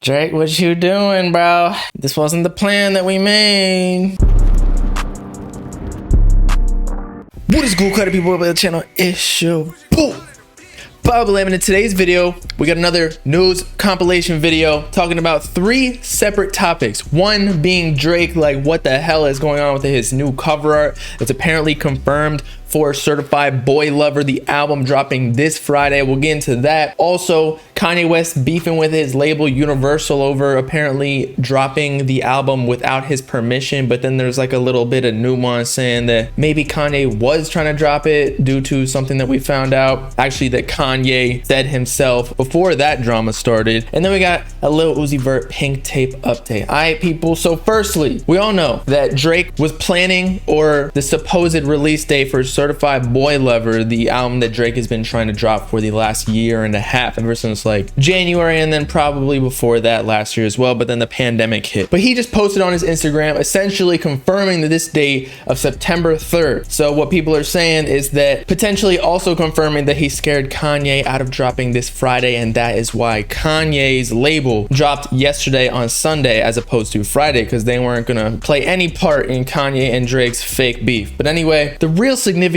Drake, what you doing, bro? This wasn't the plan that we made. What is cool, credit people over the channel? It's your boy, Bobbalam, and in today's video, we got another news compilation video talking about 3 separate topics. One being Drake, like what the hell is going on with his new cover art that's apparently confirmed for Certified Boy Lover, the album dropping this Friday. We'll get into that. Also, Kanye West beefing with his label Universal over apparently dropping the album without his permission, but then there's like a little bit of nuance saying that maybe Kanye was trying to drop it due to something that we found out actually that Kanye said himself before that drama started. And then we got a little Uzi Vert pink tape update. All right, people, so firstly, we all know that Drake was planning, or the supposed release date for Certified Boy Lover, the album that Drake has been trying to drop for the last year and a half, ever since like January, and then probably before that last year as well, but then the pandemic hit. But he just posted on his Instagram essentially confirming this date of September 3rd. So what people are saying is that potentially also confirming that he scared Kanye out of dropping this Friday, and that is why Kanye's label dropped yesterday on Sunday as opposed to Friday, because they weren't gonna play any part in Kanye and Drake's fake beef. But anyway, the real significance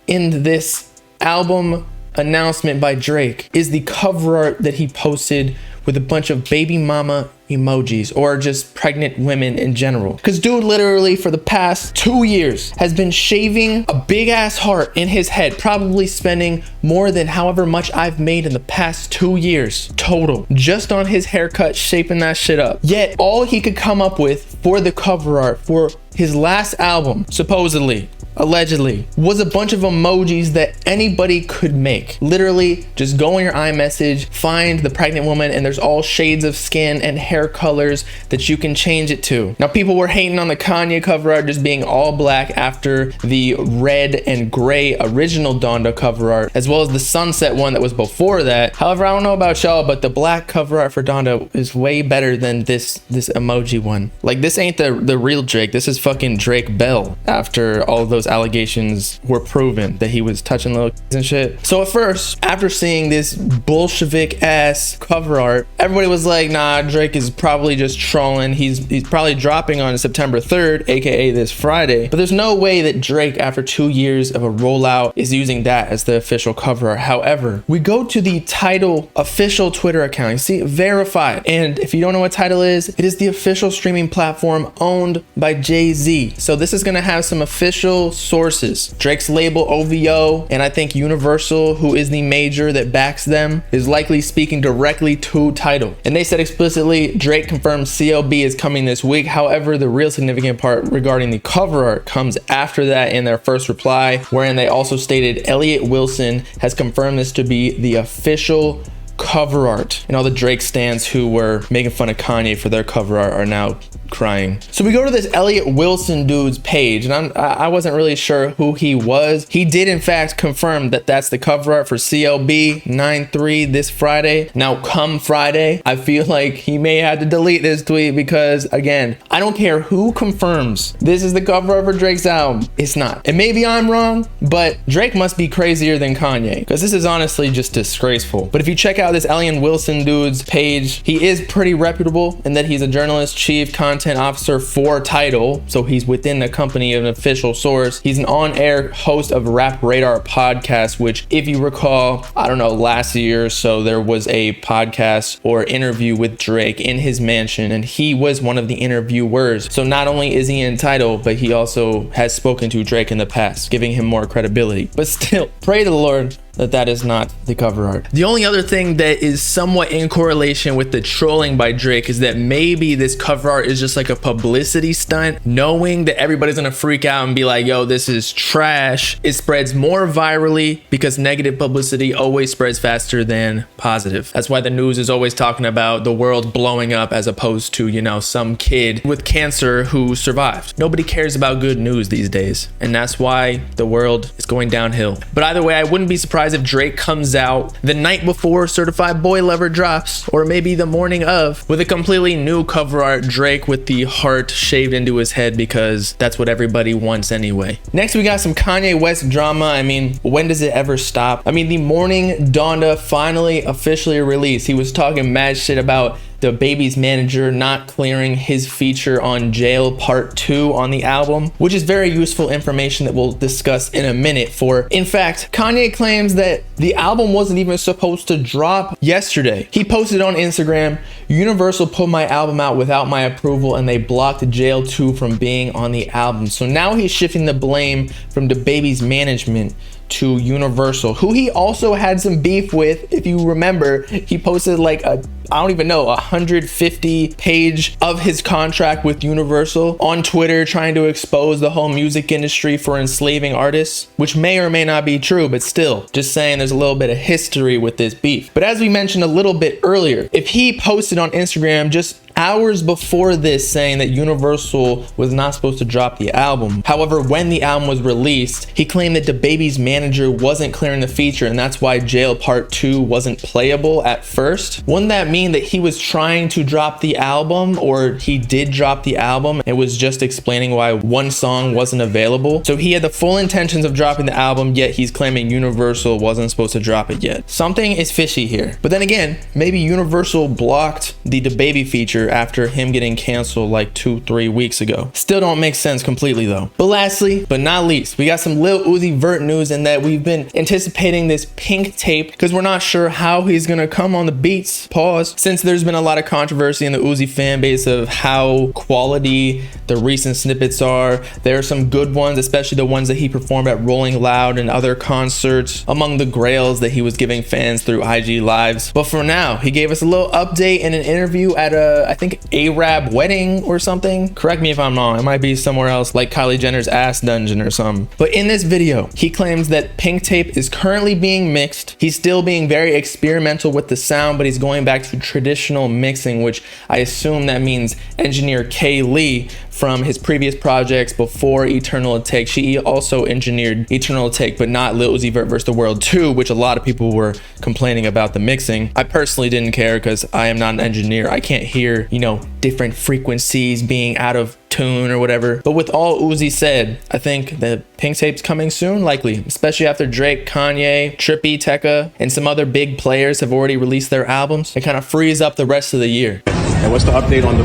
in this album announcement by Drake is the cover art that he posted with a bunch of baby mama emojis, or just pregnant women in general. Because dude literally for the past 2 years has been shaving a big ass heart in his head, probably spending more than however much I've made in the past 2 years total just on his haircut, shaping that shit up. Yet all he could come up with for the cover art for his last album, supposedly, allegedly, was a bunch of emojis that anybody could make. Literally just go in your iMessage, find the pregnant woman, and there's all shades of skin and hair colors that you can change it to. Now, people were hating on the Kanye cover art just being all black after the red and gray original Donda cover art, as well as the sunset one that was before that. However, I don't know about y'all, but the black cover art for Donda is way better than this emoji one. Like, this ain't the real Drake. This is fucking Drake Bell after all of those allegations were proven that he was touching little kids and shit. So at first, after seeing this Bolshevik ass cover art, everybody was like, nah, Drake is probably just trolling. He's probably dropping on September 3rd, aka this Friday. But there's no way that Drake, after 2 years of a rollout, is using that as the official cover art. However, we go to the Tidal official Twitter account. You see, verified. And if you don't know what Tidal is, it is the official streaming platform owned by Jay-Z. So this is gonna have some official sources. Drake's label OVO, and I think Universal, who is the major that backs them, is likely speaking directly to Tidal. And they said explicitly, Drake confirmed CLB is coming this week. However, the real significant part regarding the cover art comes after that in their first reply, wherein they also stated Elliot Wilson has confirmed this to be the official cover art. And all the Drake stans who were making fun of Kanye for their cover art are now crying. So we go to this Elliot Wilson dude's page, and I wasn't really sure who he was. He did in fact confirm that that's the cover art for CLB 9/3 this Friday. Now come Friday, I feel like he may have to delete this tweet, because again, I don't care who confirms this is the cover art for Drake's album, it's not. And maybe I'm wrong, but Drake must be crazier than Kanye, because this is honestly just disgraceful. But if you check out this Elliot Wilson dude's page, he is pretty reputable in that he's a journalist, chief content officer for Tidal, so he's within the company of an official source. He's an on-air host of Rap Radar podcast, which, if you recall, I don't know, last year or so, there was a podcast or interview with Drake in his mansion, and he was one of the interviewers. So not only is he in Tidal, but he also has spoken to Drake in the past, giving him more credibility. But still, pray to the Lord that that is not the cover art. The only other thing that is somewhat in correlation with the trolling by Drake is that maybe this cover art is just like a publicity stunt, knowing that everybody's gonna freak out and be like, yo, this is trash. It spreads more virally because negative publicity always spreads faster than positive. That's why the news is always talking about the world blowing up as opposed to, you know, some kid with cancer who survived. Nobody cares about good news these days, and that's why the world is going downhill. But either way, I wouldn't be surprised if Drake comes out the night before Certified Boy Lover drops, or maybe the morning of, with a completely new cover art Drake with the heart shaved into his head, because that's what everybody wants anyway. Next, we got some Kanye West drama. I mean, when does it ever stop? I mean, the morning Donda finally officially released, he was talking mad shit about the baby's manager not clearing his feature on Jail Part 2 on the album, which is very useful information that we'll discuss in a minute. For in fact, Kanye claims that the album wasn't even supposed to drop yesterday. He posted on Instagram, Universal put my album out without my approval and they blocked Jail 2 from being on the album. So now he's shifting the blame from the baby's management to Universal, who he also had some beef with. If you remember, he posted like I don't even know, 150 page of his contract with Universal on Twitter, trying to expose the whole music industry for enslaving artists, which may or may not be true, but still, just saying there's a little bit of history with this beef. But as we mentioned a little bit earlier, if he posted on Instagram just hours before this saying that Universal was not supposed to drop the album. However, when the album was released, he claimed that the baby's manager wasn't clearing the feature and that's why Jail Part 2 wasn't playable at first. Wouldn't that mean that he was trying to drop the album, or he did drop the album? It was just explaining why one song wasn't available. So he had the full intentions of dropping the album, yet he's claiming Universal wasn't supposed to drop it yet. Something is fishy here. But then again, maybe Universal blocked the baby feature after him getting canceled like 2-3 weeks ago. Still don't make sense completely though. But lastly, but not least, we got some Lil Uzi Vert news in that we've been anticipating this Pink tape because we're not sure how he's gonna come on the beats, pause, since there's been a lot of controversy in the Uzi fan base of how quality the recent snippets are. There are some good ones, especially the ones that he performed at Rolling Loud and other concerts, among the grails that he was giving fans through IG lives. But for now, he gave us a little update in an interview at I think Arab wedding or something. Correct me if I'm wrong, it might be somewhere else like Kylie Jenner's ass dungeon or something. But in this video, he claims that Pink tape is currently being mixed. He's still being very experimental with the sound, but he's going back to traditional mixing, which I assume that means engineer Kay Lee from his previous projects before Eternal Take. She also engineered Eternal Take, but not Lil Uzi Vert vs. the World 2, which a lot of people were complaining about the mixing. I personally didn't care because I am not an engineer. I can't hear, you know, different frequencies being out of tune or whatever. But with all Uzi said, I think the Pink tape's coming soon, likely, especially after Drake, Kanye, Trippie, Tekka, and some other big players have already released their albums. It kind of frees up the rest of the year. And what's the update on the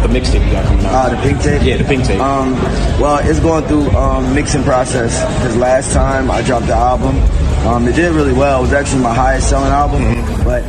mixtape you got coming out? The Pink tape? Yeah, the Pink tape. Well, it's going through mixing process, because last time I dropped the album, it did really well. It was actually my highest selling album, but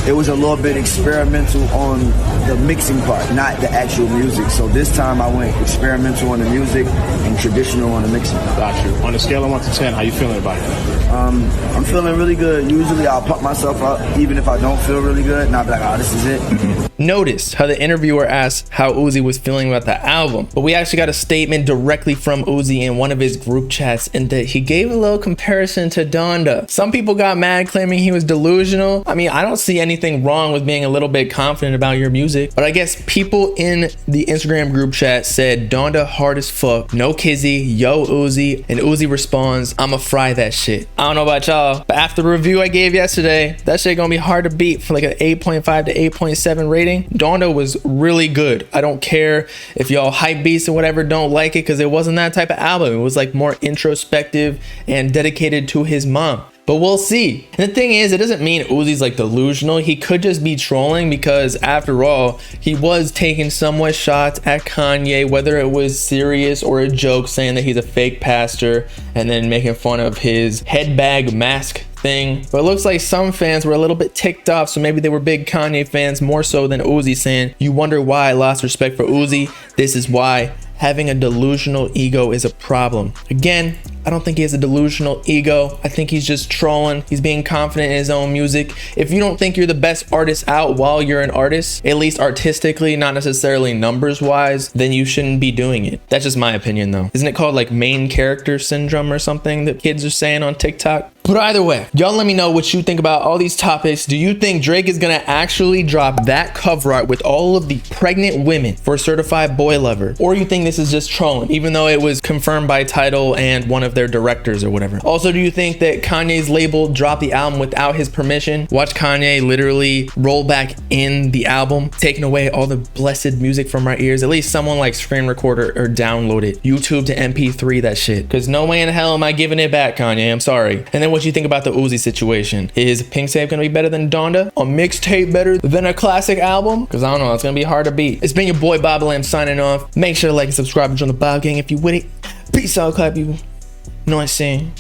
it was a little bit experimental on the mixing part, not the actual music. So this time I went experimental on the music and traditional on the mixing. Got you. On a scale of 1 to 10, how you feeling about it? I'm feeling really good. Usually I'll pump myself up even if I don't feel really good, and I'll be like, oh, this is it. Notice how the interviewer asked how Uzi was feeling about the album, but we actually got a statement directly from Uzi in one of his group chats, and that he gave a little comparison to Donda. Some people got mad claiming he was delusional. I mean, I don't see anything wrong with being a little bit confident about your music, but I guess people in the Instagram group chat said Donda hard as fuck, no kizzy, yo Uzi, and Uzi responds, I'ma fry that shit. I don't know about y'all, but after the review I gave yesterday, that shit gonna be hard to beat for like an 8.5 to 8.7 rating. Donda was really good. I don't care if y'all hype beasts or whatever don't like it, because it wasn't that type of album. It was like more introspective and dedicated to his mom. But we'll see. And the thing is, it doesn't mean Uzi's like delusional. He could just be trolling, because after all, he was taking somewhat shots at Kanye, whether it was serious or a joke, saying that he's a fake pastor and then making fun of his head bag mask thing. But it looks like some fans were a little bit ticked off, so maybe they were big Kanye fans more so than Uzi, saying, you wonder why I lost respect for Uzi? This is why. Having a delusional ego is a problem. Again, I don't think he has a delusional ego. I think he's just trolling. He's being confident in his own music. If you don't think you're the best artist out while you're an artist, at least artistically, not necessarily numbers wise, then you shouldn't be doing it. That's just my opinion though. Isn't it called like main character syndrome or something that kids are saying on TikTok? But either way, y'all let me know what you think about all these topics. Do you think Drake is gonna actually drop that cover art with all of the pregnant women for Certified Boy Lover? Or you think this is just trolling, even though it was confirmed by Tidal and one of of their directors or whatever. Also, do you think that Kanye's label dropped the album without his permission? Watch Kanye literally roll back in the album, taking away all the blessed music from our ears. At least someone like screen record or download it, YouTube to MP3 that shit. Cause no way in hell am I giving it back, Kanye. I'm sorry. And then what you think about the Uzi situation? Is Pink Tape gonna be better than Donda? A mixtape better than a classic album? Cause I don't know, it's gonna be hard to beat. It's been your boy Bobbalam signing off. Make sure to like and subscribe and join the Bob Gang if you with it. Peace out, clap you. Know what I'm saying?